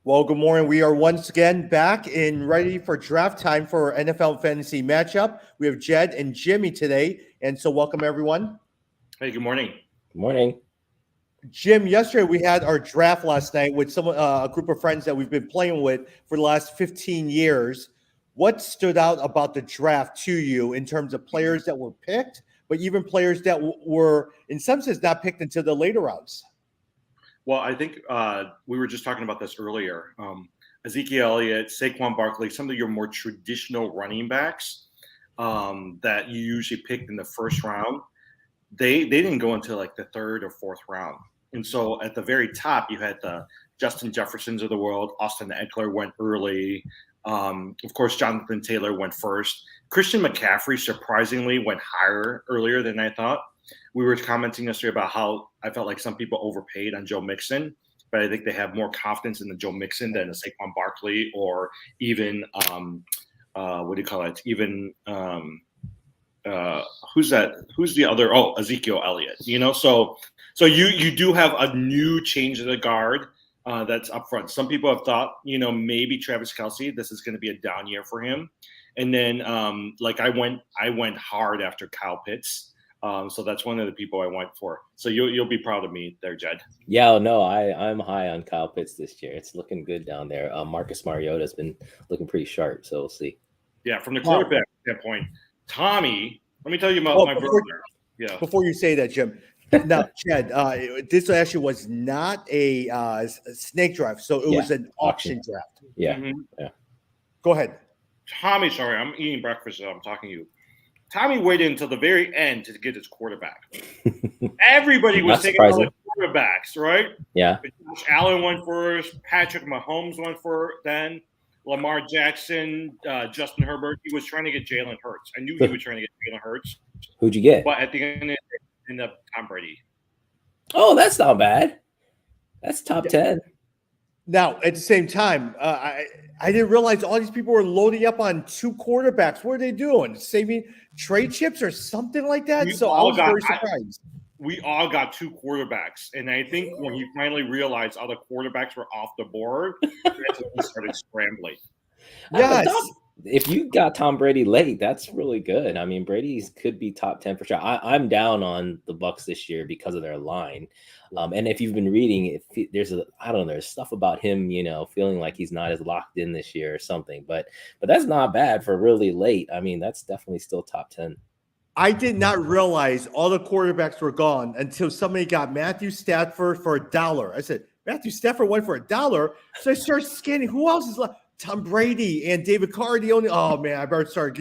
Well, good morning. We are once again back and ready for draft time for our NFL fantasy matchup. We have Jed and Jimmy today, and so welcome everyone. Hey, good morning. Good morning. Jim, yesterday we had our draft last night with a group of friends that we've been playing with for the last 15 years. What stood out about the draft to you in terms of players that were picked, but even players that were, in some sense, not picked until the later rounds? Well, I think we were just talking about this earlier. Ezekiel Elliott, Saquon Barkley, some of your more traditional running backs that you usually picked in the first round, they didn't go until like the third or fourth round. And so at the very top, you had the Justin Jeffersons of the world. Austin Eckler went early. Of course, Jonathan Taylor went first. Christian McCaffrey surprisingly went earlier than I thought. We were commenting yesterday about how I felt like some people overpaid on Joe Mixon, but I think they have more confidence in the Joe Mixon than the Saquon Barkley or even what do you call it? Even who's that? Who's the other? Oh, Ezekiel Elliott. So you do have a new change of the guard that's up front. Some people have thought, maybe Travis Kelce, this is going to be a down year for him. And then I went hard after Kyle Pitts. So that's one of the people I went for. So you'll be proud of me there, Jed. Yeah, no, I'm high on Kyle Pitts this year. It's looking good down there. Marcus Mariota's been looking pretty sharp, so we'll see. Yeah, from the quarterback standpoint, Tommy, let me tell you about my brother. Yeah. Before you say that, Jim, now, Jed, this actually was not a snake draft, so it was an auction draft. Yeah, Mm-hmm. Yeah. Go ahead. Tommy, sorry, I'm eating breakfast, so I'm talking to you. Tommy waited until the very end to get his quarterback. Everybody was taking all the quarterbacks, right? Yeah. Josh Allen went first. Patrick Mahomes went first. Then Lamar Jackson, Justin Herbert. He was trying to get Jalen Hurts. I knew he was trying to get Jalen Hurts. Who'd you get? But at the end, it ended up Tom Brady. Oh, that's not bad. That's top 10. Now, at the same time, I didn't realize all these people were loading up on two quarterbacks. What are they doing? Saving trade chips or something like that? So I was very surprised. We all got two quarterbacks. And I think when he finally realized other quarterbacks were off the board, that's when he started scrambling. Yes. If you got Tom Brady late, that's really good. I mean, Brady's could be top 10 for sure. I'm down on the Bucs this year because of their line. And if you've been reading, there's stuff about him, feeling like he's not as locked in this year or something. But that's not bad for really late. I mean, that's definitely still top 10. I did not realize all the quarterbacks were gone until somebody got Matthew Stafford for $1. I said, Matthew Stafford went for $1. So I started scanning. Who else is left? Tom Brady and David Carr. Oh man, I better start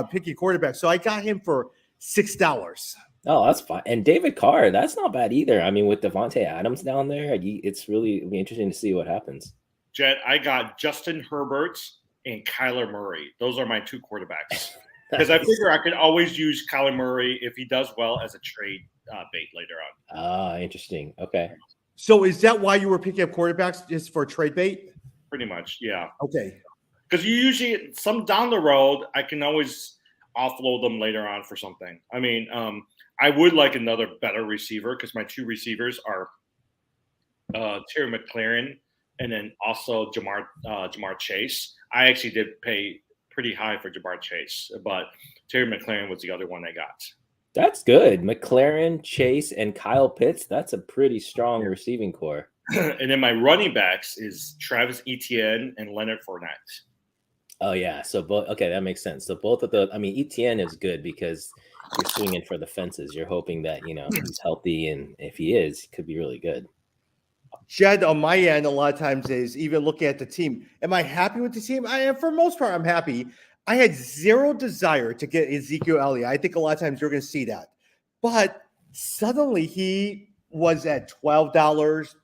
picking quarterbacks. So I got him for $6. Oh, that's fine. And David Carr, that's not bad either. I mean, with Devontae Adams down there, it's really be interesting to see what happens. Jet, I got Justin Herbert and Kyler Murray. Those are my two quarterbacks. Because I figure I could always use Kyler Murray if he does well as a trade bait later on. Ah, interesting. Okay. So is that why you were picking up quarterbacks, just for trade bait? Pretty much, yeah. Okay. Because you usually, some down the road, I can always offload them later on for something. I mean, I would like another better receiver because my two receivers are Terry McLaurin and then also Jamar Chase. I actually did pay pretty high for Jamar Chase, but Terry McLaurin was the other one I got. That's good. McLaurin, Chase, and Kyle Pitts. That's a pretty strong receiving core. And then my running backs is Travis Etienne and Leonard Fournette. Oh, yeah. So both. Okay, that makes sense. So both of the. I mean, Etienne is good because you're swinging for the fences. You're hoping that he's healthy, and if he is, he could be really good. Jed, on my end, a lot of times is even looking at the team. Am I happy with the team? For most part, I'm happy. I had zero desire to get Ezekiel Elliott. I think a lot of times you're going to see that. But suddenly he was at $12,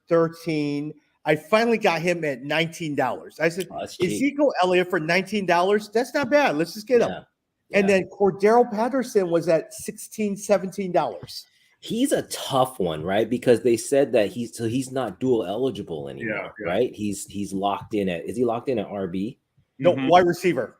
$13. I finally got him at $19. I said, Ezekiel Elliott for $19, that's not bad. Let's just get him. Yeah. And then Cordero Patterson was at $16, $17. He's a tough one, right? Because they said that he's not dual eligible anymore, right? He's locked in at. Is he locked in at RB? No, wide receiver.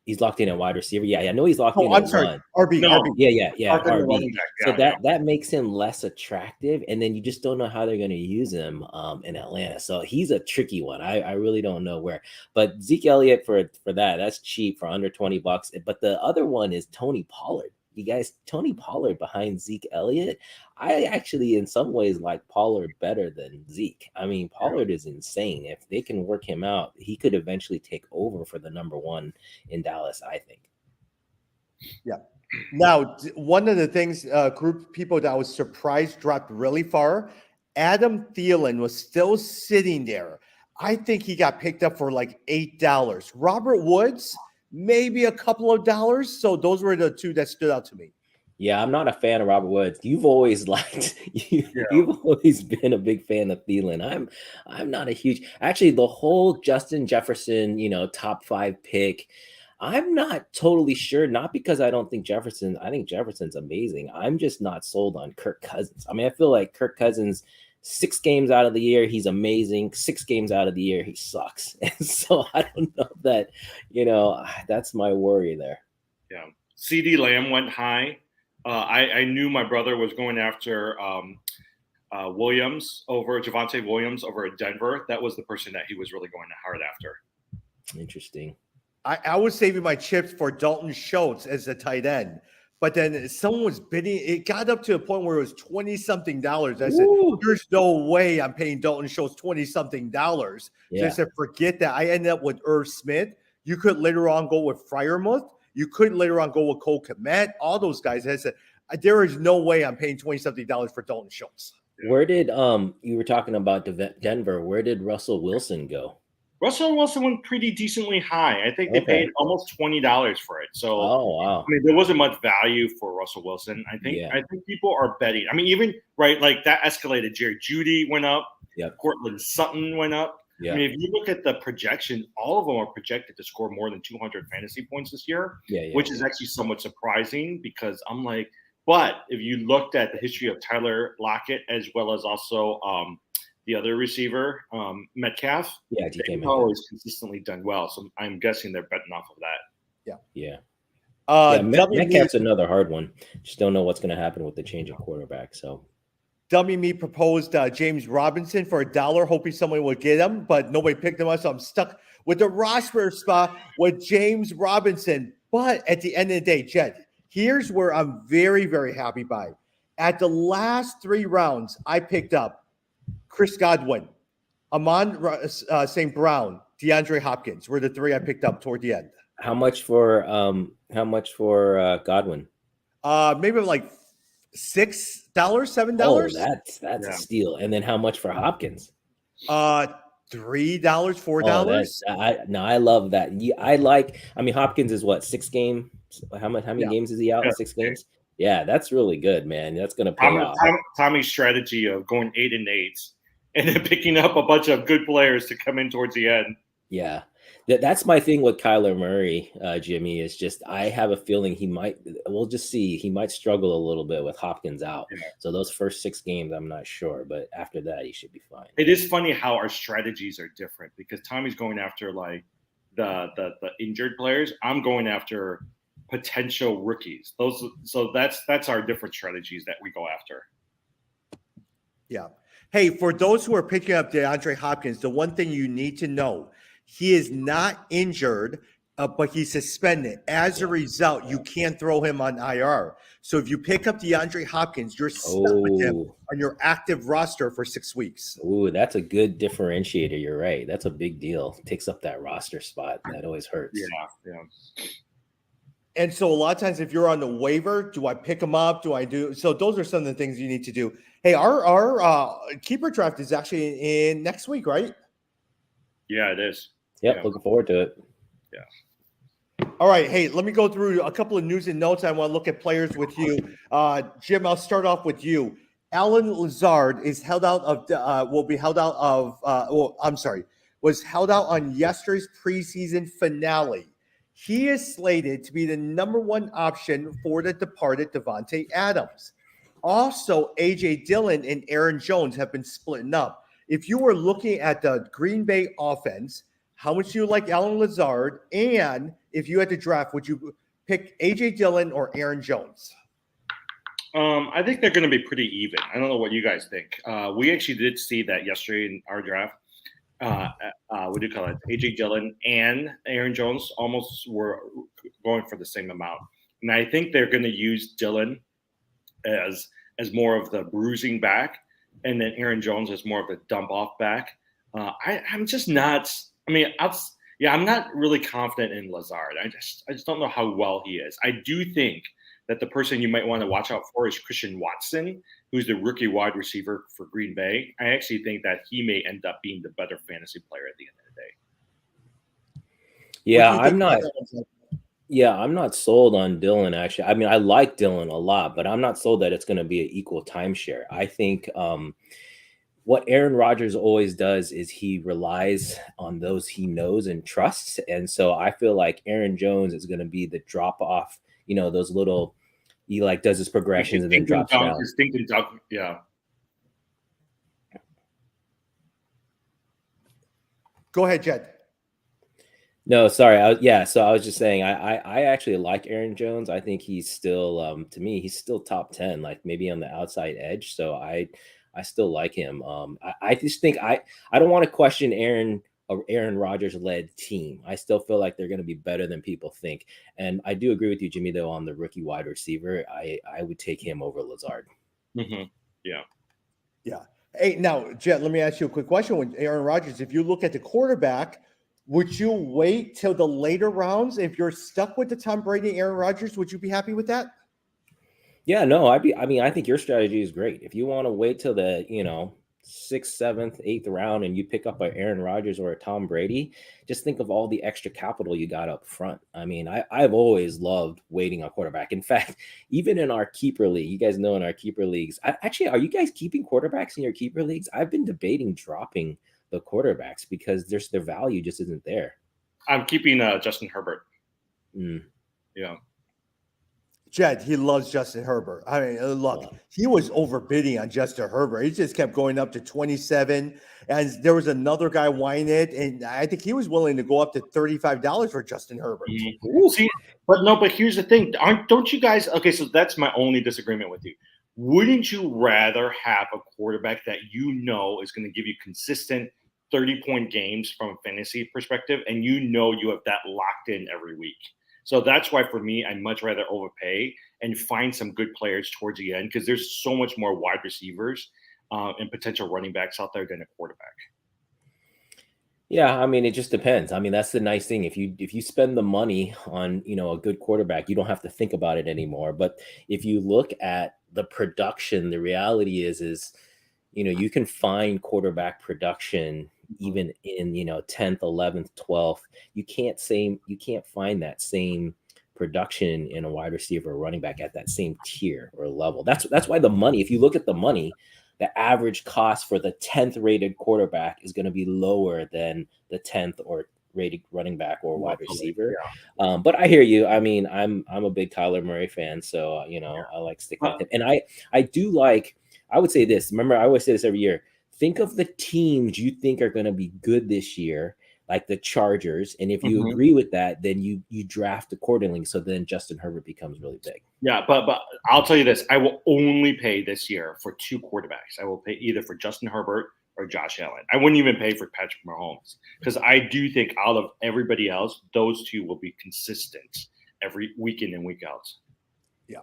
He's locked in at wide receiver. Yeah, I know he's locked in Oh, I'm at sorry. one. RB, No. RB. Yeah, Locked in at RB. running back, So yeah. that makes him less attractive, and then you just don't know how they're going to use him in Atlanta. So he's a tricky one. I really don't know where. But Zeke Elliott for that's cheap for under $20. But the other one is Tony Pollard. You guys, Tony Pollard behind Zeke Elliott. I actually, in some ways, like Pollard better than Zeke. I mean, Pollard is insane. If they can work him out, he could eventually take over for the number one in Dallas, I think. Now, one of the things, group of people that I was surprised dropped really far, Adam Thielen was still sitting there. I think he got picked up for like $8. Robert Woods, maybe a couple of dollars. So those were the two that stood out to me. Yeah, I'm not a fan of Robert Woods. You've always liked you've always been a big fan of Thielen. I'm not a huge actually the whole Justin Jefferson, top 5 pick. I'm not totally sure, not because I don't think I think Jefferson's amazing. I'm just not sold on Kirk Cousins. I mean, I feel like Kirk Cousins, 6 games out of the year, he's amazing. 6 games out of the year, he sucks. And so I don't know that, that's my worry there. Yeah. CD Lamb went high. I knew my brother was going after Javonte Williams over at Denver. That was the person that he was really going hard after. Interesting. I was saving my chips for Dalton Schultz as a tight end, but then someone was bidding. It got up to a point where it was $20-something. I said, "There's no way I'm paying Dalton Schultz $20-something." Yeah. So I said, "Forget that." I ended up with Irv Smith. You could later on go with Freiermuth. You could later on go with Cole Kmet. All those guys. I said, there is no way I'm paying $20-something for Dalton Schultz. Where did you were talking about Denver? Where did Russell Wilson go? Russell Wilson went pretty decently high. I think they paid almost $20 for it. So, wow. I mean, there wasn't much value for Russell Wilson. I think people are betting. I mean, even like that escalated. Jerry Jeudy went up. Yep. Cortland Sutton went up. Yeah. I mean, if you look at the projection, all of them are projected to score more than 200 fantasy points this year, which is actually somewhat surprising because I'm like, but if you looked at the history of Tyler Lockett as well as also the other receiver, Metcalf, they've always consistently done well. So I'm guessing they're betting off of that. Yeah. Metcalf's another hard one. Just don't know what's going to happen with the change of quarterback. So. Dummy Me proposed James Robinson for $1, hoping someone would get him, but nobody picked him up. So I'm stuck with the roster spot with James Robinson. But at the end of the day, Jed, here's where I'm very, very happy by. At the last 3 rounds, I picked up Chris Godwin, Amon St. Brown, DeAndre Hopkins were the 3 I picked up toward the end. How much for Godwin? Maybe like $6, $7. Oh, that's a steal. And then how much for Hopkins? $3, $4. I love that. I mean, Hopkins is what, 6 games? How many games is he out in 6 games? Yeah, that's really good, man. That's gonna pay off. Tommy's strategy of going 8-8 and then picking up a bunch of good players to come in towards the end. Yeah. That's my thing with Kyler Murray, Jimmy, is just I have a feeling we'll just see, he might struggle a little bit with Hopkins out. Yeah. So those first 6 games, I'm not sure, but after that, he should be fine. It is funny how our strategies are different because Tommy's going after like the injured players. I'm going after potential rookies. So that's our different strategies that we go after. Yeah. Hey, for those who are picking up DeAndre Hopkins, the one thing you need to know, he is not injured, but he's suspended. As a result, you can't throw him on IR. So if you pick up DeAndre Hopkins, you're stuck with him on your active roster for 6 weeks. Ooh, that's a good differentiator. You're right. That's a big deal. Takes up that roster spot. That always hurts. Yeah. And so a lot of times if you're on the waiver, do I pick him up? So those are some of the things you need to do. Hey, our keeper draft is actually in next week, right? Yeah, it is. Yep, looking forward to it. Yeah. All right. Hey, let me go through a couple of news and notes. I want to look at players with you. Jim, I'll start off with you. Allen Lazard is held out of was held out on yesterday's preseason finale. He is slated to be the number 1 option for the departed Devontae Adams. Also, A.J. Dillon and Aaron Jones have been splitting up. If you were looking at the Green Bay offense, how much do you like Alan Lazard? And if you had to draft, would you pick AJ Dillon or Aaron Jones? I think they're going to be pretty even. I don't know what you guys think. We actually did see that yesterday in our draft. What do you call it? AJ Dillon and Aaron Jones almost were going for the same amount, and I think they're going to use Dillon as more of the bruising back, and then Aaron Jones as more of the dump off back. I'm just not. I mean, I'm not really confident in Lazard. I just don't know how well he is. I do think that the person you might want to watch out for is Christian Watson, who's the rookie wide receiver for Green Bay. I actually think that he may end up being the better fantasy player at the end of the day. Yeah, I'm not. Yeah, I'm not sold on Dillon, actually. I mean, I like Dillon a lot, but I'm not sold that it's going to be an equal timeshare. I think what Aaron Rodgers always does is he relies on those he knows and trusts. And so I feel like Aaron Jones is going to be the drop off, those little, he like does his progressions and then drops down. Yeah. Go ahead, Jed. No, sorry. So I was just saying, I actually like Aaron Jones. I think he's still, to me, he's still top 10, like maybe on the outside edge. So I still like him. I just think I don't want to question Aaron Rodgers led team. I still feel like they're going to be better than people think. And I do agree with you, Jimmy, though, on the rookie wide receiver. I would take him over Lazard. Mm-hmm. Yeah. Yeah. Hey, now, Jet, let me ask you a quick question. With Aaron Rodgers, if you look at the quarterback, would you wait till the later rounds? If you're stuck with the Tom Brady, Aaron Rodgers, would you be happy with that? Yeah, no, I think your strategy is great. If you want to wait till the, 6th, 7th, 8th round and you pick up a Aaron Rodgers or a Tom Brady, just think of all the extra capital you got up front. I mean, I've always loved waiting on quarterback. In fact, even in our keeper league, you guys know in our keeper leagues, actually, are you guys keeping quarterbacks in your keeper leagues? I've been debating dropping the quarterbacks because their value just isn't there. I'm keeping Justin Herbert. Yeah. Jed, he loves Justin Herbert. I mean, look, he was overbidding on Justin Herbert. He just kept going up to 27. And there was another guy whining it. And I think he was willing to go up to $35 for Justin Herbert. Mm-hmm. See, but here's the thing. Don't you guys – okay, so that's my only disagreement with you. Wouldn't you rather have a quarterback that you know is going to give you consistent 30-point games from a fantasy perspective and you have that locked in every week? So that's why, for me, I'd much rather overpay and find some good players towards the end because there's so much more wide receivers and potential running backs out there than a quarterback. Yeah, I mean, it just depends. I mean, that's the nice thing. If you spend the money on, a good quarterback, you don't have to think about it anymore. But if you look at the production, the reality is, you can find quarterback production even in 10th, 11th, 12th. You can't find that same production in a wide receiver or running back at that same tier or level. That's why the money, if you look at the money, the average cost for the 10th rated quarterback is going to be lower than the 10th or rated running back or wide receiver. Yeah. But I hear you. I mean, I'm a big Kyler Murray fan, so I like sticking with him. And I do like, I would say this. Remember, I always say this every year. Think of the teams you think are going to be good this year, like the Chargers. And if you agree with that, then you draft accordingly. So then Justin Herbert becomes really big. Yeah, but I'll tell you this. I will only pay this year for 2 quarterbacks. I will pay either for Justin Herbert or Josh Allen. I wouldn't even pay for Patrick Mahomes because I do think out of everybody else, those 2 will be consistent every week in and week out. Yeah.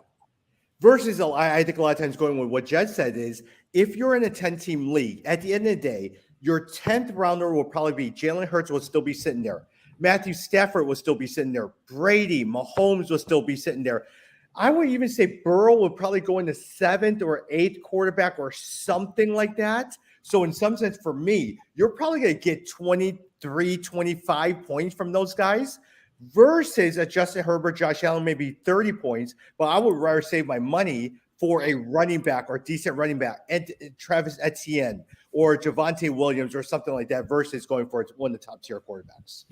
Versus, I think a lot of times going with what Jed said is, if you're in a 10-team league, at the end of the day, your 10th rounder will probably be Jalen Hurts will still be sitting there. Matthew Stafford will still be sitting there. Brady, Mahomes will still be sitting there. I would even say Burrow would probably go in the 7th or 8th quarterback or something like that. So in some sense, for me, you're probably going to get 23, 25 points from those guys versus a Justin Herbert, Josh Allen, maybe 30 points. But I would rather save my money for a running back or decent running back, and Travis Etienne or Javonte Williams or something like that versus going for one of the top tier quarterbacks.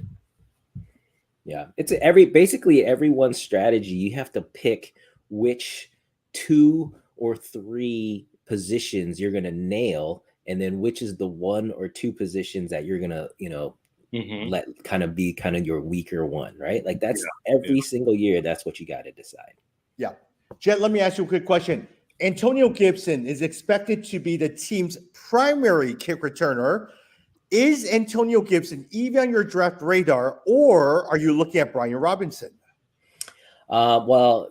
Yeah, it's basically everyone's strategy. You have to pick which 2 or 3 positions you're going to nail, and then which is the 1 or 2 positions that you're going to, Mhm. let kind of be kind of your weaker one, right? Like that's Yeah. every single year. That's what you got to decide. Yeah. Jet, let me ask you a quick question. Antonio Gibson is expected to be the team's primary kick returner. Is Antonio Gibson even on your draft radar, or are you looking at Brian Robinson? Well,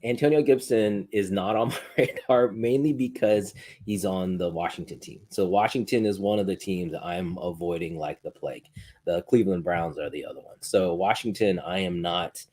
Antonio Gibson is not on my radar mainly because he's on the Washington team. So Washington is one of the teams I'm avoiding like the plague. The Cleveland Browns are the other one. So Washington, I am not.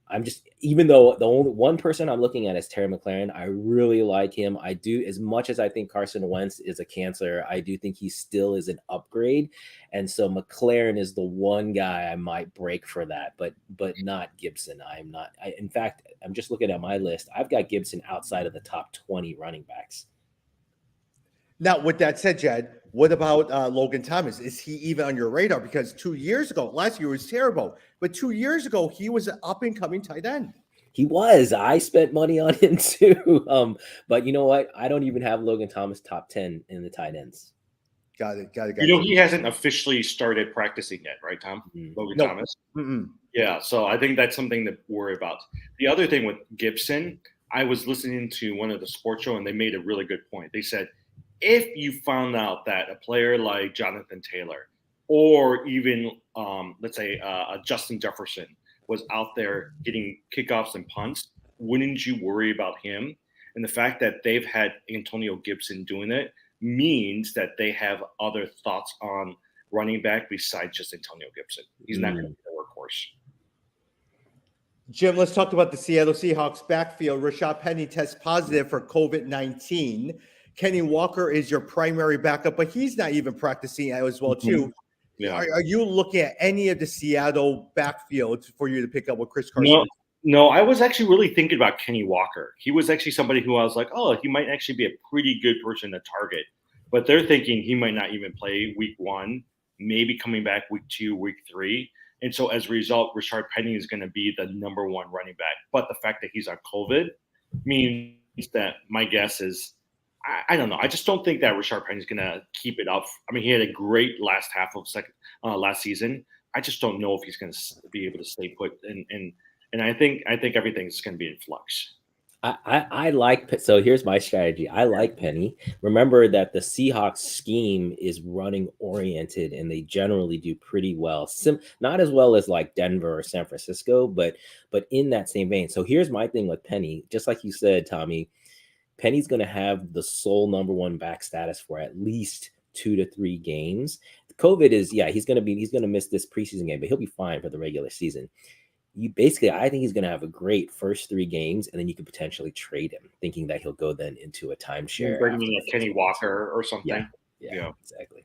I'm just, even though the only one person I'm looking at is Terry McLaurin, I really like him. I do, as much as I think Carson Wentz is a cancer, I do think he still is an upgrade. And so McLaurin is the one guy I might break for that, but not Gibson. I'm not. In fact, I'm just looking at my list. I've got Gibson outside of the top 20 running backs. Now, with that said, Jed, what about Logan Thomas? Is he even on your radar? Because 2 years ago, last year was terrible, but 2 years ago, he was an up and coming tight end. He was. I spent money on him too. But you know what? I don't even have Logan Thomas top 10 in the tight ends. Got it. He hasn't officially started practicing yet, right, Tom? Logan Thomas? Mm-mm. Yeah, so I think that's something to worry about. The other thing with Gibson, I was listening to one of the sports show, and they made a really good point. They said, if you found out that a player like Jonathan Taylor or even, let's say, Justin Jefferson was out there getting kickoffs and punts, wouldn't you worry about him? And the fact that they've had Antonio Gibson doing it means that they have other thoughts on running back besides just Antonio Gibson. He's not going to be a workhorse. Jim, let's talk about the Seattle Seahawks backfield. Rashad Penny tests positive for COVID-19. Kenny Walker is your primary backup, but he's not even practicing as well, too. Yeah. Are you looking at any of the Seattle backfields for you to pick up with Chris Carson? No, I was actually really thinking about Kenny Walker. He was actually somebody who I was like, oh, he might actually be a pretty good person to target. But they're thinking he might not even play week 1, maybe coming back week 2, week 3. And so as a result, Rashard Penny is going to be the number 1 running back. But the fact that he's on COVID means that my guess is, I don't know. I just don't think that Rashard Penny is going to keep it up. I mean, he had a great last half of last season. I just don't know if he's going to be able to stay put. And I think everything's going to be in flux. I like, so here's my strategy. I like Penny. Remember that the Seahawks scheme is running oriented and they generally do pretty well. Not as well as like Denver or San Francisco, but in that same vein. So here's my thing with Penny. Just like you said, Tommy, Penny's going to have the sole number 1 back status for at least 2 to 3 games. COVID is, he's going to miss this preseason game, but he'll be fine for the regular season. I think he's going to have a great first 3 games, and then you could potentially trade him, thinking that he'll go then into a timeshare. Bringing a Kenny Walker or something. Yeah, exactly.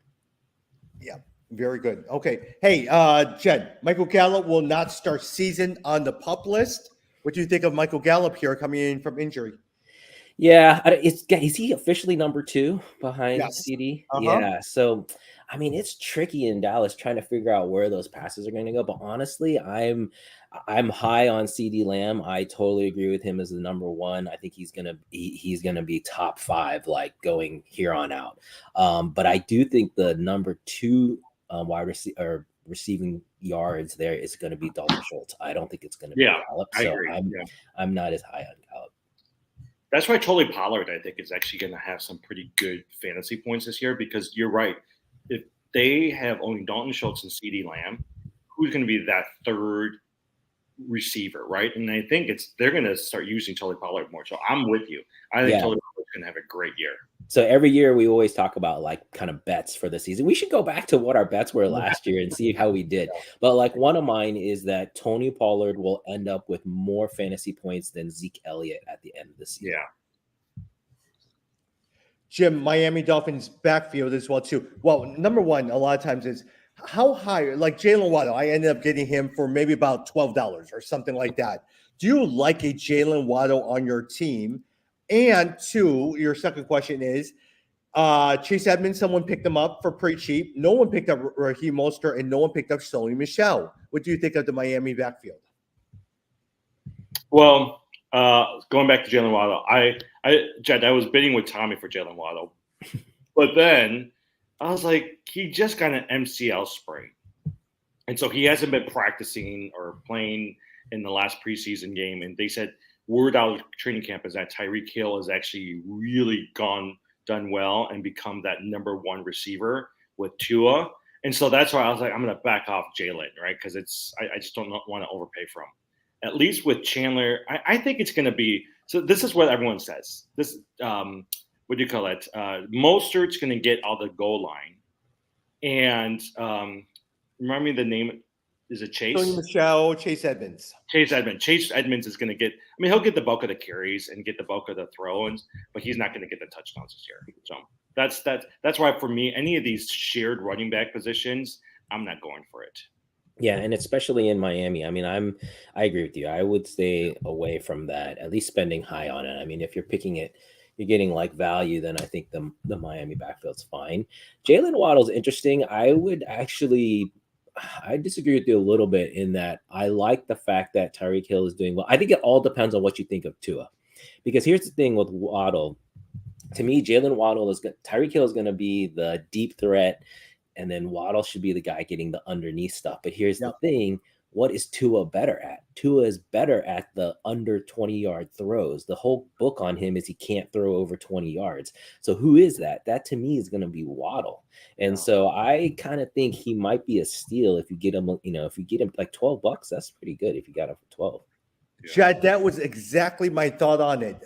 Yeah, very good. Okay. Hey, Jed, Michael Gallup will not start season on the PUP list. What do you think of Michael Gallup here coming in from injury? Yeah, is he officially number 2 behind CD? Uh-huh. Yeah, so I mean, it's tricky in Dallas trying to figure out where those passes are going to go. But honestly, I'm high on CeeDee Lamb. I totally agree with him as the number 1. I think he's gonna be top 5, like going here on out. But I do think the number 2 wide receiver or receiving yards there is going to be Dalton Schultz. I don't think it's going to be Gallup. So I'm not as high on Gallup. That's why Tolly Pollard, I think, is actually going to have some pretty good fantasy points this year because you're right. If they have only Dalton Schultz and CeeDee Lamb, who's going to be that third receiver, right? And I think they're going to start using Tolly Pollard more. So I'm with you. I think Tolly Pollard's going to have a great year. So every year we always talk about like kind of bets for the season. We should go back to what our bets were last year and see how we did. But like one of mine is that Tony Pollard will end up with more fantasy points than Zeke Elliott at the end of the season. Yeah. Jim, Miami Dolphins backfield as well too. Well, number 1, a lot of times is how high, like Jalen Waddle, I ended up getting him for maybe about $12 or something like that. Do you like a Jalen Waddle on your team? And 2, your second question is, Chase Edmonds, someone picked him up for pretty cheap. No one picked up Raheem Mostert, and no one picked up Sony Michel. What do you think of the Miami backfield? Well, going back to Jalen Waddle, Jed, I was bidding with Tommy for Jalen Waddle. But then I was like, he just got an MCL sprain. And so he hasn't been practicing or playing in the last preseason game. And they said word out of training camp is that Tyreek Hill has actually really done well and become that number one receiver with Tua. And so that's why I was like, I'm going to back off Jalen, right? Because I just don't want to overpay for him. At least with Chandler, I think it's going to be. So this is what everyone says. This, what do you call it? Mostert's going to get all the goal line, and remind me the name. Is it Chase? Tony Michelle, Chase Edmonds. Chase Edmonds is going to get. I mean, he'll get the bulk of the carries and get the bulk of the throw-ins, but he's not going to get the touchdowns this year. So that's why for me, any of these shared running back positions, I'm not going for it. Yeah, and especially in Miami. I mean, I agree with you. I would stay away from that, at least spending high on it. I mean, if you're picking it, you're getting like value, then I think the Miami backfield's fine. Jalen Waddle's interesting. I disagree with you a little bit in that I like the fact that Tyreek Hill is doing well. I think it all depends on what you think of Tua. Because here's the thing with Waddle. To me, Tyreek Hill is going to be the deep threat, and then Waddle should be the guy getting the underneath stuff. But here's the thing. What is Tua better at? Tua is better at the under 20-yard throws. The whole book on him is he can't throw over 20 yards. So who is that? That to me is going to be Waddle. And so I kind of think he might be a steal if you get him, if you get him like $12, that's pretty good if you got him for 12. Jed, that was exactly my thought on it.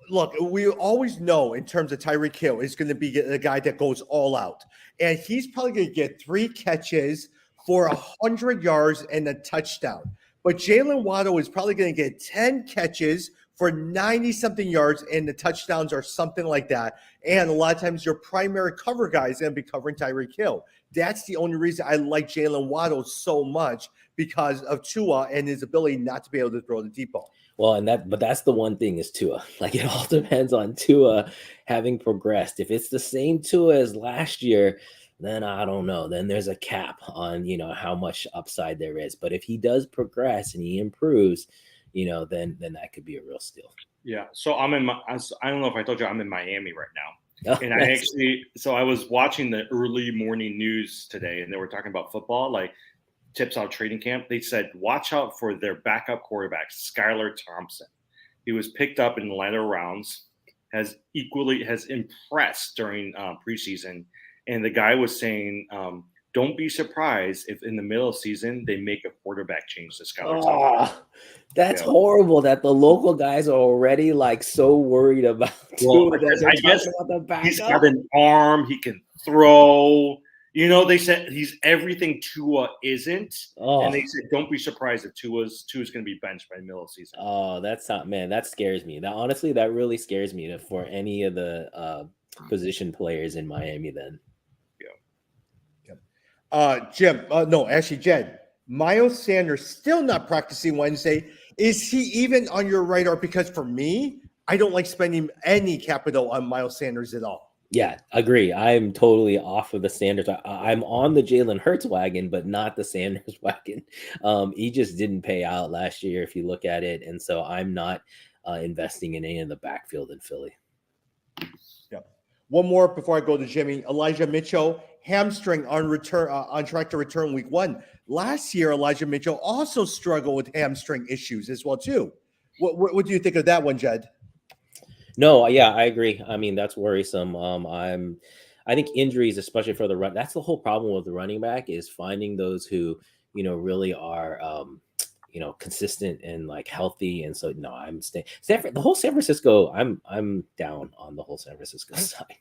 Look, we always know in terms of Tyreek Hill is going to be the guy that goes all out. And he's probably going to get 3 catches for 100 yards and a touchdown. But Jalen Waddle is probably going to get 10 catches for 90-something yards, and the touchdowns are something like that. And a lot of times your primary cover guy is going to be covering Tyreek Hill. That's the only reason I like Jalen Waddle so much, because of Tua and his ability not to be able to throw the deep ball. Well, but that's the one thing is Tua. Like, it all depends on Tua having progressed. If it's the same Tua as last year, then I don't know. Then there's a cap on, how much upside there is. But if he does progress and he improves, then that could be a real steal. Yeah. So I don't know if I told you I'm in Miami right now. And I was watching the early morning news today, and they were talking about football, like tips out training camp. They said, watch out for their backup quarterback, Skylar Thompson. He was picked up in the latter rounds, has impressed during preseason. And the guy was saying, don't be surprised if in the middle of the season they make a quarterback change to Skylar Thompson. That's horrible that the local guys are already like so worried about. I guess he's got an arm, he can throw. They said he's everything Tua isn't. And they said, don't be surprised if Tua's going to be benched by the middle of the season. Oh, that scares me. Honestly, that really scares me for any of the position players in Miami then. Jed, Miles Sanders still not practicing Wednesday. Is he even on your radar? Because for me, I don't like spending any capital on Miles Sanders at all. Yeah, agree. I'm totally off of the Sanders. I'm on the Jalen Hurts wagon, but not the Sanders wagon. He just didn't pay out last year if you look at it. And so I'm not investing in any of the backfield in Philly. Yeah. One more before I go to Jimmy. Elijah Mitchell, hamstring on track to return week 1. Last year, Elijah Mitchell also struggled with hamstring issues as well too. What do you think of that one, Jed? No, yeah, I agree. I mean, that's worrisome. I think injuries, especially for the run, that's the whole problem with the running back, is finding those who, really are, consistent and like healthy. And so, no, I'm staying. The whole San Francisco, I'm down on the whole San Francisco side.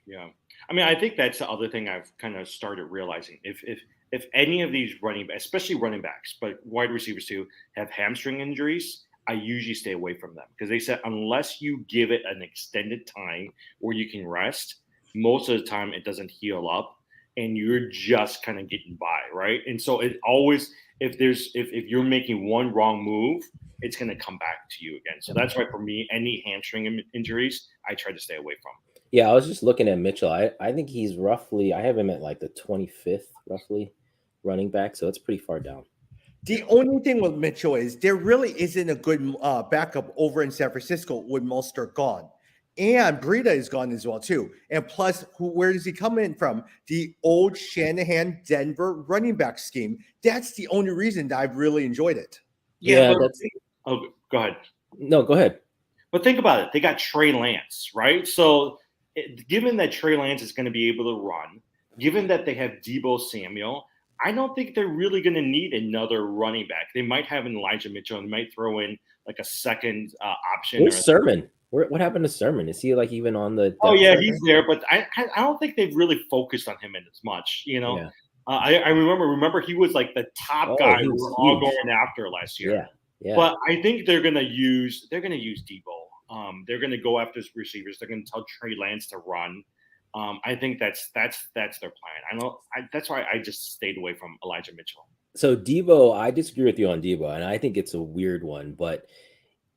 Yeah. I mean, I think that's the other thing I've kind of started realizing. If any of these especially running backs, but wide receivers too, have hamstring injuries, I usually stay away from them, because they said unless you give it an extended time where you can rest, most of the time it doesn't heal up and you're just kind of getting by, right? And so it always, if you're making one wrong move, it's going to come back to you again. So that's why for me, any hamstring injuries, I try to stay away from. Yeah, I was just looking at Mitchell. I think he's roughly, I have him at like the 25th roughly running back, so it's pretty far down. The only thing with Mitchell is there really isn't a good backup over in San Francisco with Mostert gone. And Breida is gone as well too. And plus, where does he come in from? The old Shanahan Denver running back scheme. That's the only reason that I've really enjoyed it. Yeah, but that's go ahead. no, go ahead. But think about it. They got Trey Lance, right? So given that Trey Lance is going to be able to run, given that they have Debo Samuel, I don't think they're really going to need another running back. They might have an Elijah Mitchell and they might throw in like a second option. Where's Sermon? What happened to Sermon? Is he like even on the? Oh yeah, chart he's there, but I don't think they've really focused on him as much. You know, Yeah. I remember he was like the top Oh, guy he we was were all huge. going after last year. Yeah, yeah. But I think they're gonna use Debo. They're gonna go after his receivers. They're gonna tell Trey Lance to run. I think that's their plan. That's why I just stayed away from Elijah Mitchell. So Debo, I disagree with you on Debo, and I think it's a weird one. But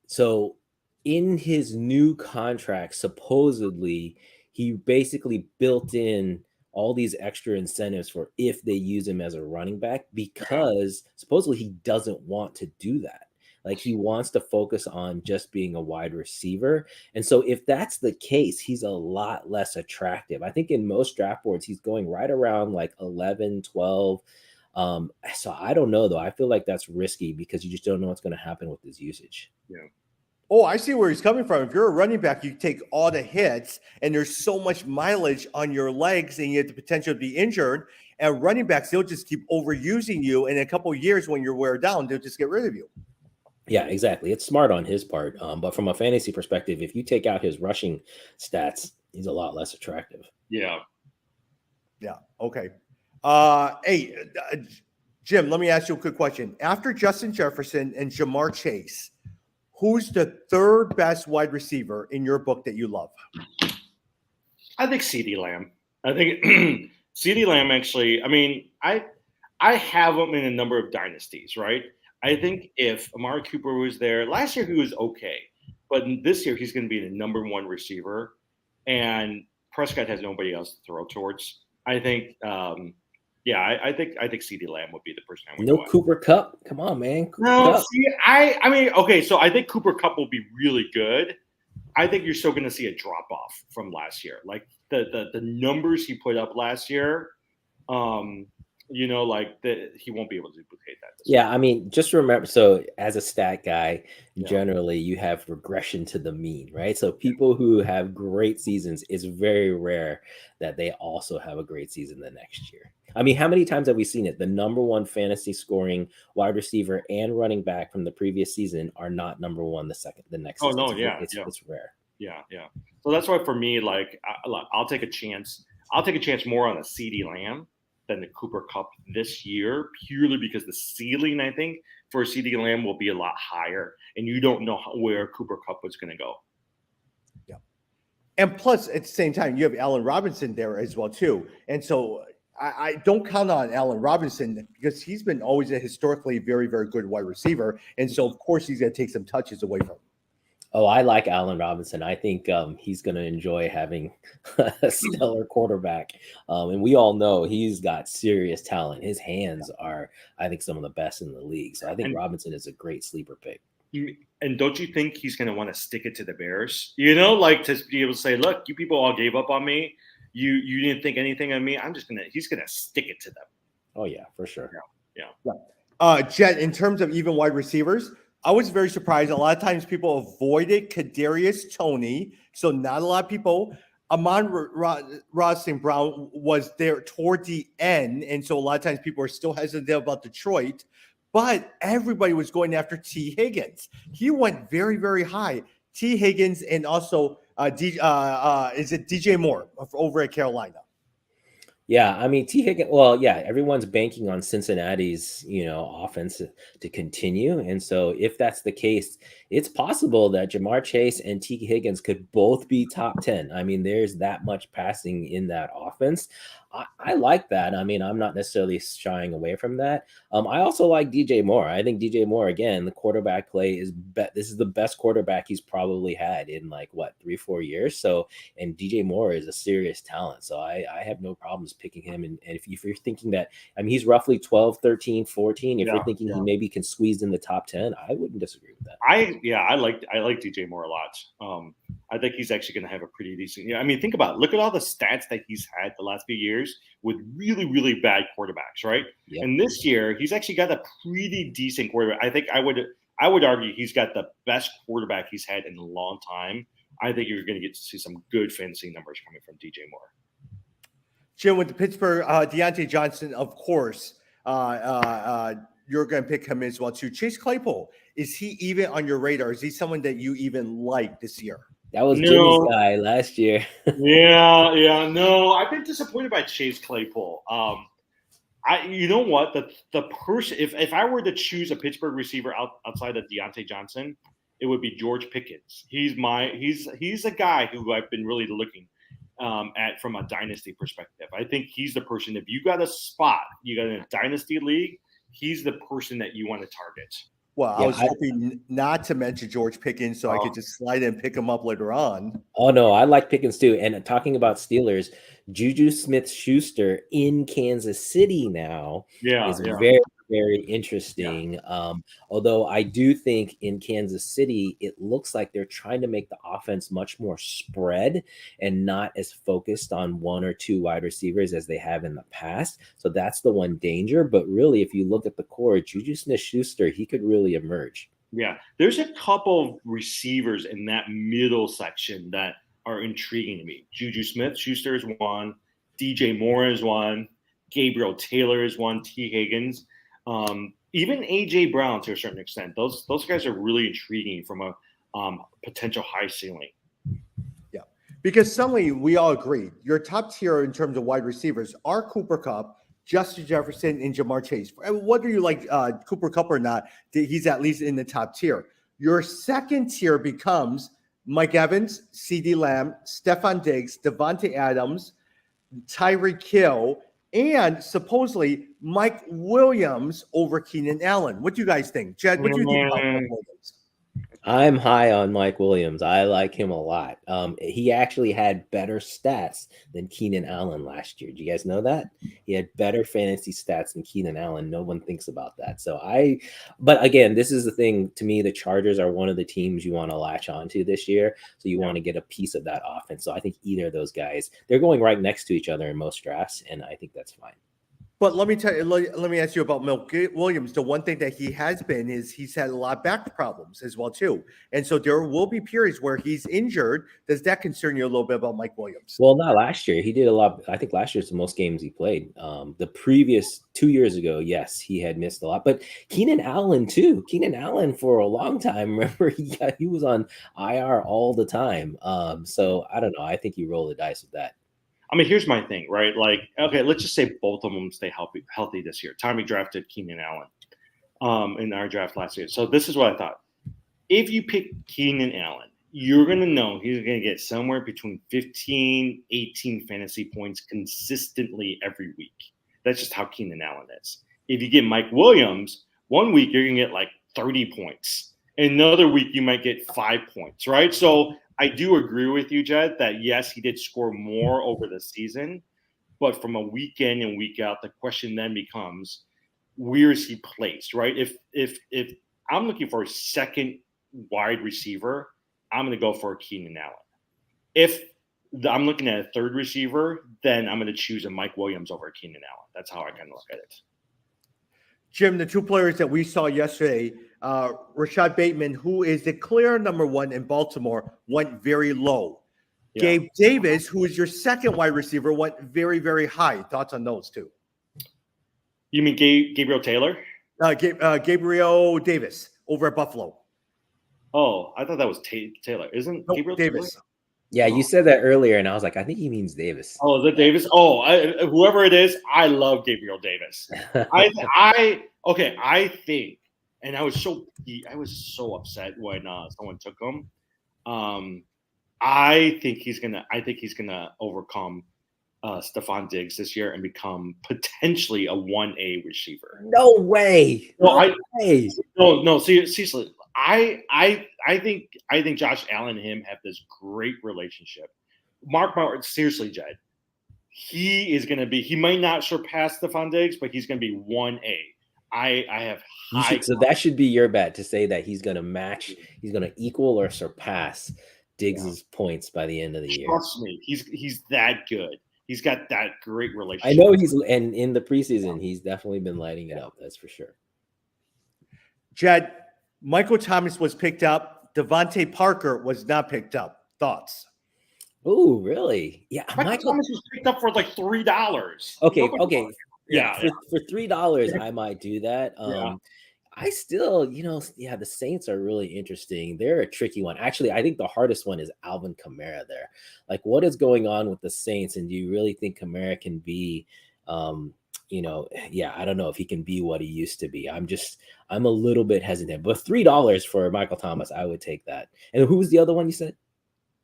so in his new contract, supposedly he basically built in all these extra incentives for if they use him as a running back, because supposedly he doesn't want to do that. Like he wants to focus on just being a wide receiver. And so if that's the case, he's a lot less attractive. I think in most draft boards, he's going right around like 11, 12. So I don't know though. I feel like that's risky because you just don't know what's going to happen with his usage. Yeah. Oh, I see where he's coming from. If you're a running back, you take all the hits, and there's so much mileage on your legs, and you have the potential to be injured. And running backs, they'll just keep overusing you. And in a couple of years, when you're wear down, they'll just get rid of you. Yeah, exactly. It's smart on his part. But from a fantasy perspective, if you take out his rushing stats, he's a lot less attractive. Yeah. Yeah. Okay. Hey, Jim, let me ask you a quick question. After Justin Jefferson and Jamar Chase, who's the third best wide receiver in your book that you love? I think CeeDee Lamb. I think CeeDee Lamb actually, I mean, I have him in a number of dynasties, right? I think if Amari Cooper was there, last year he was okay, but this year he's going to be the number one receiver, and Prescott has nobody else to throw towards. I think, I think CeeDee Lamb would be the person I would No go at. Cooper Kupp. Come on, man. Cooper No, Kupp. see, I mean, okay, so I think Cooper Kupp will be really good. I think you're still going to see a drop off from last year. Like the numbers he put up last year, he won't be able to duplicate that. Yeah, I mean, just remember, so as a stat guy, Yeah. generally you have regression to the mean, right? So people who have great seasons, it's very rare that they also have a great season the next year. I mean, how many times have we seen it? The number one fantasy scoring wide receiver and running back from the previous season are not number one the next Oh, season. no, So yeah, it's rare. Yeah. So that's why for me, like, I'll take a chance. I'll take a chance more on a CeeDee Lamb than the Cooper Kupp this year, purely because the ceiling, I think, for CeeDee Lamb will be a lot higher, and you don't know where Cooper Kupp was going to go. Yeah. And plus, at the same time, you have Allen Robinson there as well, too. And so I don't count on Allen Robinson because he's been always a historically very, very good wide receiver. And so, of course, he's going to take some touches away from him. Oh, I like Allen Robinson. I think he's going to enjoy having a stellar quarterback. And we all know he's got serious talent. His hands are, I think, some of the best in the league. So I think Robinson is a great sleeper pick. And don't you think he's going to want to stick it to the Bears? You know, like to be able to say, look, you people all gave up on me. You didn't think anything of me. He's going to stick it to them. Oh, yeah, for sure. Yeah. Jet, in terms of even wide receivers, I was very surprised. A lot of times people avoided Kadarius Toney. So not a lot of people. Amon-Ra St. Brown was there toward the end. And so a lot of times people are still hesitant about Detroit. But everybody was going after T. Higgins. He went very, very high. T. Higgins and also is it DJ Moore over at Carolina? Yeah, I mean, T. Higgins, well, yeah, everyone's banking on Cincinnati's, offense to continue. And so if that's the case, it's possible that Jamar Chase and T. Higgins could both be top 10. I mean, there's that much passing in that offense. I like that. I mean, I'm not necessarily shying away from that. I also like DJ Moore. I think DJ Moore, again, the quarterback play this is the best quarterback he's probably had in 3-4 years. So, and DJ Moore is a serious talent. So I have no problems picking him. And if you're thinking that, I mean, he's roughly 12, 13, 14. If you're thinking he maybe can squeeze in the top 10, I wouldn't disagree with that. I like DJ Moore a lot. I think he's actually going to have a pretty decent year. I mean, think about it. Look at all the stats that he's had the last few years with really, really bad quarterbacks, right? Yep. And this year, he's actually got a pretty decent quarterback. I think I would argue he's got the best quarterback he's had in a long time. I think you're going to get to see some good fantasy numbers coming from DJ Moore. Jim, with the Pittsburgh, Deontay Johnson, of course, you're going to pick him as well too. Chase Claypool, is he even on your radar? Is he someone that you even like this year? That was Jimmy's guy last year. No, I've been disappointed by Chase Claypool. You know what, the person, if I were to choose a Pittsburgh receiver outside of Deontay Johnson, it would be George Pickens. He's a guy who I've been really looking at from a dynasty perspective. I think he's the person. If you got a spot, you got in a dynasty league, he's the person that you want to target. Well, I was hoping not to mention George Pickens, so I could just slide in and pick him up later on. Oh, no, I like Pickens too. And talking about Steelers, Juju Smith-Schuster in Kansas City now is very, very interesting. Although I do think in Kansas City, it looks like they're trying to make the offense much more spread and not as focused on one or two wide receivers as they have in the past. So that's the one danger. But really, if you look at the core, Juju Smith-Schuster, he could really emerge. Yeah, there's a couple of receivers in that middle section that are intriguing to me. Juju Smith-Schuster is one. DJ Moore is one. Gabriel Taylor is one. T. Higgins. Even AJ Brown to a certain extent. Those guys are really intriguing from a potential high ceiling. Yeah, because suddenly we all agree your top tier in terms of wide receivers are Cooper Kupp, Justin Jefferson, and Jamar Chase. Whether you like Cooper Kupp or not, he's at least in the top tier. Your second tier becomes Mike Evans, CeeDee Lamb, Stephon Diggs, Devontae Adams, Tyreek Hill, and supposedly Mike Williams over Keenan Allen. What do you guys think? Jed, what do you think about Mike Williams? I'm high on Mike Williams. I like him a lot. He actually had better stats than Keenan Allen last year. Do you guys know that? He had better fantasy stats than Keenan Allen. No one thinks about that. But again, this is the thing. To me, the Chargers are one of the teams you want to latch onto this year. So you want to get a piece of that offense. So I think either of those guys, they're going right next to each other in most drafts, and I think that's fine. But let me tell you, let me ask you about Mike Williams. The one thing that he has been is he's had a lot of back problems as well too, and so there will be periods where he's injured. Does that concern you a little bit about Mike Williams? Well, not last year. He did a lot. I think last year's the most games he played. The previous 2 years ago, yes, he had missed a lot. But Keenan Allen too. Keenan Allen for a long time. Remember, he was on IR all the time. So I don't know. I think you roll the dice with that. I mean, here's my thing, right? Like, okay, let's just say both of them stay healthy this year. Tommy drafted Keenan Allen in our draft last year. So this is what I thought. If you pick Keenan Allen, you're going to know he's going to get somewhere between 15, 18 fantasy points consistently every week. That's just how Keenan Allen is. If you get Mike Williams, 1 week you're going to get like 30 points. Another week you might get 5 points, right? So I do agree with you, Jed, that yes, he did score more over the season, but from a week in and week out, the question then becomes, where is he placed, right? If I'm looking for a second wide receiver, I'm going to go for Keenan Allen. If I'm looking at a third receiver, then I'm going to choose a Mike Williams over Keenan Allen. That's how I kind of look at it. Jim, the two players that we saw yesterday, Rashad Bateman, who is the clear number one in Baltimore, went very low. Yeah. Gabe Davis, who is your second wide receiver, went very, very high. Thoughts on those two? You mean Gabriel Taylor? Gabriel Davis over at Buffalo. Oh, I thought that was Taylor. Isn't Gabriel Davis? Taylor? Yeah, you said that earlier, and I was like, I think he means Davis. Oh, is it Davis? Oh, whoever it is, I love Gabriel Davis. I think, and I was so upset when someone took him. I think he's gonna overcome Stephon Diggs this year and become potentially a 1A receiver. No way. No, seriously. I think Josh Allen and him have this great relationship. Mark Martin, seriously, Jed, he might not surpass Stephon Diggs, but he's going to be 1A. I have high. So that should be your bet to say that he's going to match, he's going to equal or surpass Diggs's points by the end of the year. Trust me, he's that good. He's got that great I relationship. know and in the preseason, he's definitely been lighting it up. That's for sure. Jed, Michael Thomas was picked up. Devontae Parker was not picked up. Thoughts? Oh, really? Yeah. Michael Thomas was picked up for like $3. Okay. Nobody Okay. wanted him. Yeah. Yeah. For $3, I might do that. Yeah. I still, the Saints are really interesting. They're a tricky one. Actually, I think the hardest one is Alvin Kamara there. Like, what is going on with the Saints? And do you really think Kamara can be, I don't know if he can be what he used to be. I'm a little bit hesitant. But $3 for Michael Thomas, I would take that. And who was the other one you said?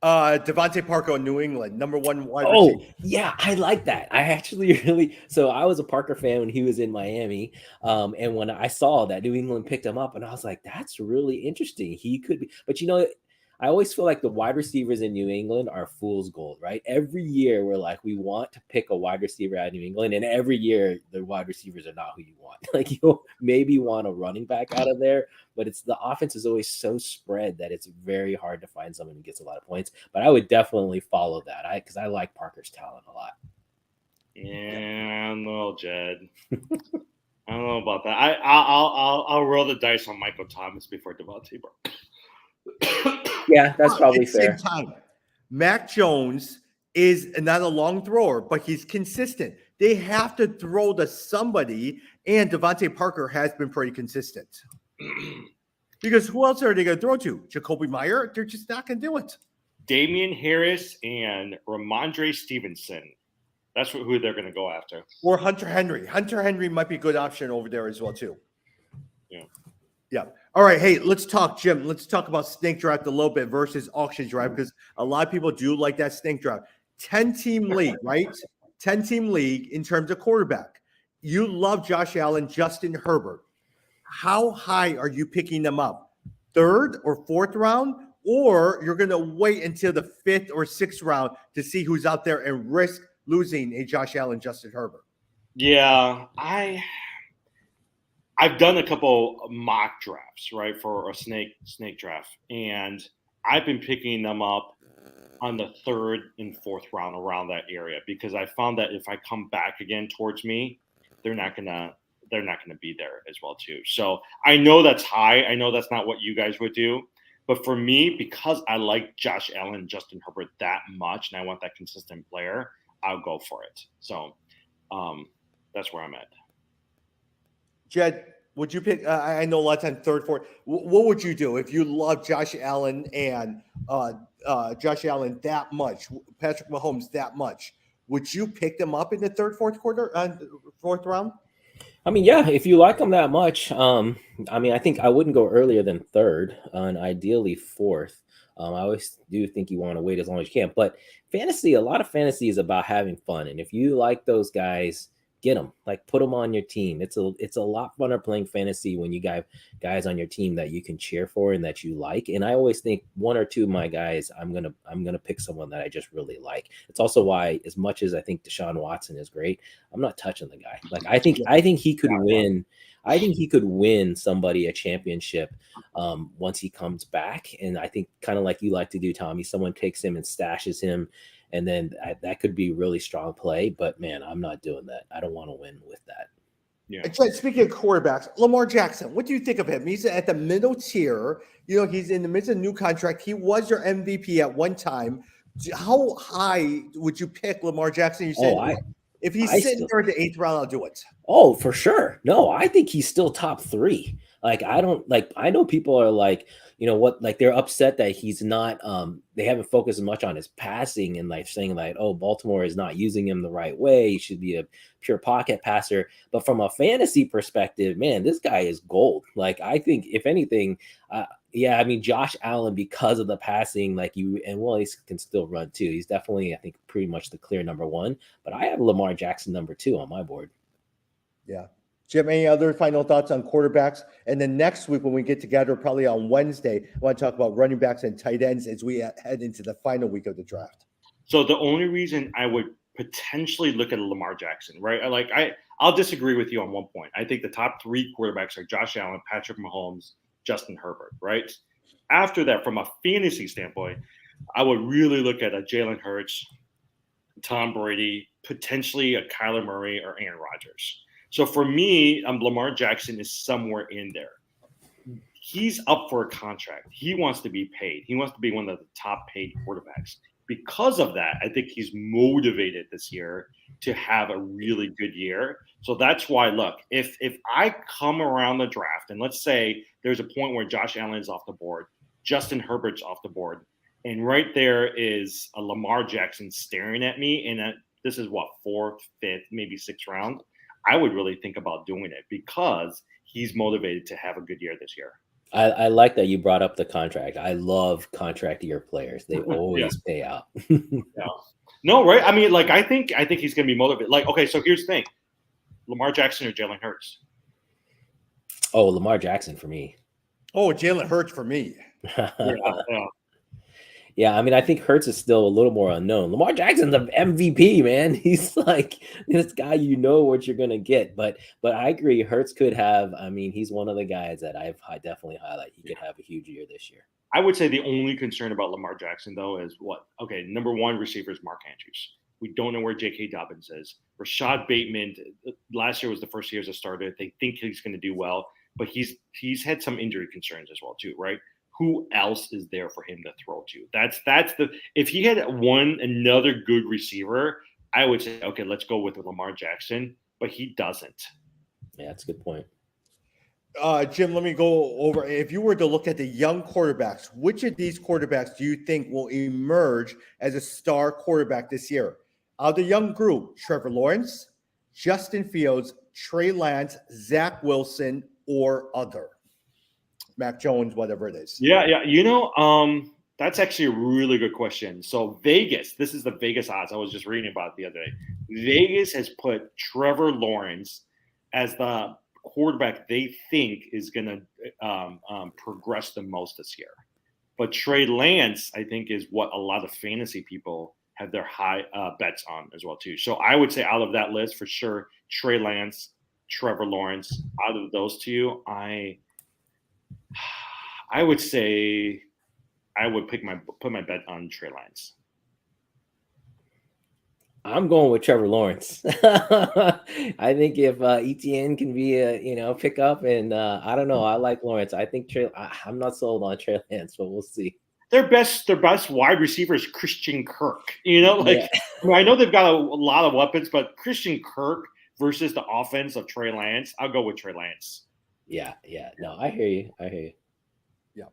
Devontae Parker in New England, number 1 wide Oh, receiver. yeah, I like that. I actually so I was a Parker fan when he was in Miami. And when I saw that New England picked him up, and I was like, that's really interesting. He could be, but I always feel like the wide receivers in New England are fool's gold, right? Every year we're like, we want to pick a wide receiver out of New England, and every year the wide receivers are not who you want. Like, you'll maybe want a running back out of there, but the offense is always so spread that it's very hard to find someone who gets a lot of points. But I would definitely follow that, because I like Parker's talent a lot. Yeah, no, Jed. I don't know about that. I'll roll the dice on Michael Thomas before Devontae Parker. Yeah, that's probably At the fair. same time, Mac Jones is not a long thrower, but he's consistent. They have to throw to somebody, and Devontae Parker has been pretty consistent. Because who else are they going to throw to? Jacoby Meyer? They're just not going to do it. Damian Harris and Ramondre Stevenson. That's who they're going to go after. Or Hunter Henry. Hunter Henry might be a good option over there as well, too. Yeah. All right. Hey, let's talk, Jim. Let's talk about snake draft a little bit versus auction draft, because a lot of people do like that snake draft. 10-team league, right? 10-team league in terms of quarterback. You love Josh Allen, Justin Herbert. How high are you picking them up? 3rd or 4th round? Or you're going to wait until the 5th or 6th round to see who's out there and risk losing a Josh Allen, Justin Herbert? Yeah, I've done a couple mock drafts, right, for a snake draft, and I've been picking them up on the 3rd and 4th round, around that area, because I found that if I come back again towards me, they're not gonna be there as well too. So I know that's high. I know that's not what you guys would do, but for me, because I like Josh Allen, Justin Herbert that much, and I want that consistent player, I'll go for it. So that's where I'm at. Jed, would you pick? I know a lot of times 3rd, 4th. What would you do if you love Josh Allen and Josh Allen that much, Patrick Mahomes that much? Would you pick them up in the 3rd, 4th round? I mean, yeah, if you like them that much, I think I wouldn't go earlier than 3rd, and ideally 4th. I always do think you want to wait as long as you can, but a lot of fantasy is about having fun, and if you like those guys, get them, put them on your team. It's a lot funner playing fantasy when you got guys on your team that you can cheer for and that you like. And I always think 1 or 2 of my guys, I'm gonna pick someone that I just really like. It's also why, as much as I think Deshaun Watson is great, I'm not touching the guy. I think he could win. I think he could win somebody a championship once he comes back. And I think, kind of like you like to do, Tommy, someone takes him and stashes him. And then that could be really strong play, but man, I'm not doing that. I don't want to win with that. Yeah. Speaking of quarterbacks, Lamar Jackson, what do you think of him? He's at the middle tier. He's in the midst of a new contract. He was your MVP at one time. How high would you pick Lamar Jackson? You said if he's sitting there at the 8th round, I'll do it. Oh, for sure. No, I think he's still top 3. I know people are they're upset that he's not, they haven't focused much on his passing and saying Baltimore is not using him the right way. He should be a pure pocket passer. But from a fantasy perspective, man, this guy is gold. I think if anything, Josh Allen, because of the passing, he can still run too. He's definitely, I think, pretty much the clear number 1, but I have Lamar Jackson number 2 on my board. Yeah. Jim, any other final thoughts on quarterbacks? And then next week when we get together, probably on Wednesday, I want to talk about running backs and tight ends as we head into the final week of the draft. So the only reason I would potentially look at Lamar Jackson, right? I'll disagree with you on one point. I think the top 3 quarterbacks are Josh Allen, Patrick Mahomes, Justin Herbert, right? After that, from a fantasy standpoint, I would really look at a Jalen Hurts, Tom Brady, potentially a Kyler Murray or Aaron Rodgers. So for me, Lamar Jackson is somewhere in there. He's up for a contract. He wants to be paid. He wants to be one of the top paid quarterbacks. Because of that, I think he's motivated this year to have a really good year. So that's why, look, if I come around the draft and let's say there's a point where Josh Allen's off the board, Justin Herbert's off the board, and right there is a Lamar Jackson staring at me, and this is what, 4th, 5th, maybe 6th round, I would really think about doing it because he's motivated to have a good year this year. I like that you brought up the contract. I love contract year players. They always pay out. No, right? I mean, like I think he's going to be motivated. Like, okay, so here's the thing: Lamar Jackson or Jalen Hurts? Oh, Lamar Jackson for me. Oh, Jalen Hurts for me. Yeah, I mean, I think Hurts is still a little more unknown. Lamar Jackson's an MVP, man. He's like this guy, you know what you're gonna get. But I agree, Hurts could have. I mean, he's one of the guys that I definitely highlight. He could have a huge year this year. I would say the only concern about Lamar Jackson though is what? Okay, number one receiver is Mark Andrews. We don't know where J.K. Dobbins is. Rashad Bateman last year was the first year as a starter. They think he's going to do well, but he's had some injury concerns as well too, right? Who else is there for him to throw to? That's the if he had another good receiver, I would say okay, let's go with Lamar Jackson, but he doesn't. Yeah, that's a good point. Jim, let me go over. If you were to look at the young quarterbacks, which of these quarterbacks do you think will emerge as a star quarterback this year? Out of the young group, Trevor Lawrence, Justin Fields, Trey Lance, Zach Wilson, or other? Mac Jones, whatever it is. Yeah. You know, that's actually a really good question. So Vegas, this is the Vegas odds. I was just reading about it the other day. Vegas has put Trevor Lawrence as the quarterback they think is going to progress the most this year. But Trey Lance, I think, is what a lot of fantasy people have their high bets on as well too. So I would say out of that list, for sure, Trey Lance, Trevor Lawrence. Out of those two, I would say I would put my bet on Trey Lance. I'm going with Trevor Lawrence. I think if ETN can be a pick up, and I don't know, I like Lawrence. I think I'm not sold on Trey Lance, but we'll see. Their best wide receiver is Christian Kirk. You know, I know they've got a lot of weapons, but Christian Kirk versus the offense of Trey Lance, I'll go with Trey Lance. Yeah. No, I hear you. Yeah.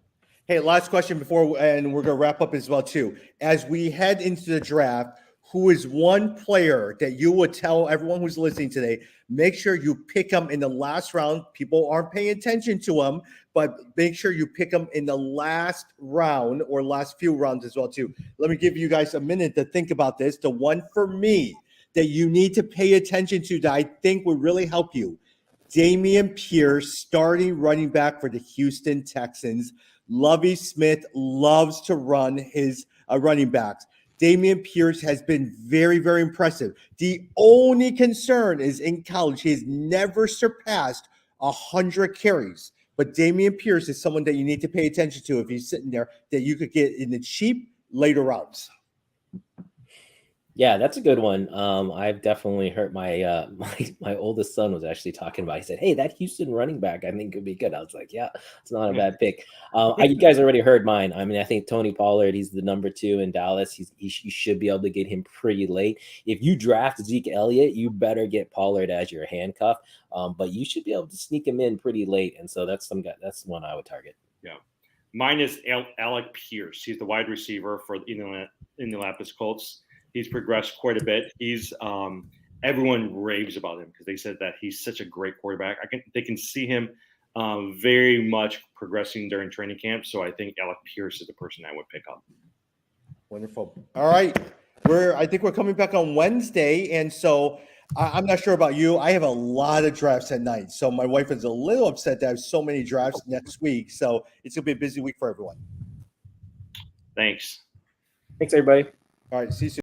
Hey, last question and we're going to wrap up as well too. As we head into the draft, who is one player that you would tell everyone who's listening today, make sure you pick them in the last round. People aren't paying attention to them, but make sure you pick them in the last round or last few rounds as well too. Let me give you guys a minute to think about this. The one for me that you need to pay attention to that I think would really help you. Dameon Pierce, starting running back for the Houston Texans. Lovie Smith loves to run his running backs. Dameon Pierce has been very, very impressive. The only concern is in college, he has never surpassed 100 carries. But Dameon Pierce is someone that you need to pay attention to if he's sitting there that you could get in the cheap later rounds. Yeah, that's a good one. I've definitely heard my oldest son was actually talking about. He said, "Hey, that Houston running back, I think could be good." I was like, "Yeah, it's not a bad pick." You guys already heard mine. I mean, I think Tony Pollard. He's the number 2 in Dallas. You should be able to get him pretty late. If you draft Zeke Elliott, you better get Pollard as your handcuff. But you should be able to sneak him in pretty late. And so that's the one I would target. Yeah, mine is Alec Pierce. He's the wide receiver for the Indianapolis Colts. He's progressed quite a bit. He's everyone raves about him because they said that he's such a great quarterback. They can see him very much progressing during training camp. So I think Alec Pierce is the person I would pick up. Wonderful. All right, I think we're coming back on Wednesday, and so I'm not sure about you. I have a lot of drafts at night, so my wife is a little upset that I have so many drafts next week. So it's gonna be a busy week for everyone. Thanks. Thanks, everybody. All right, see you soon.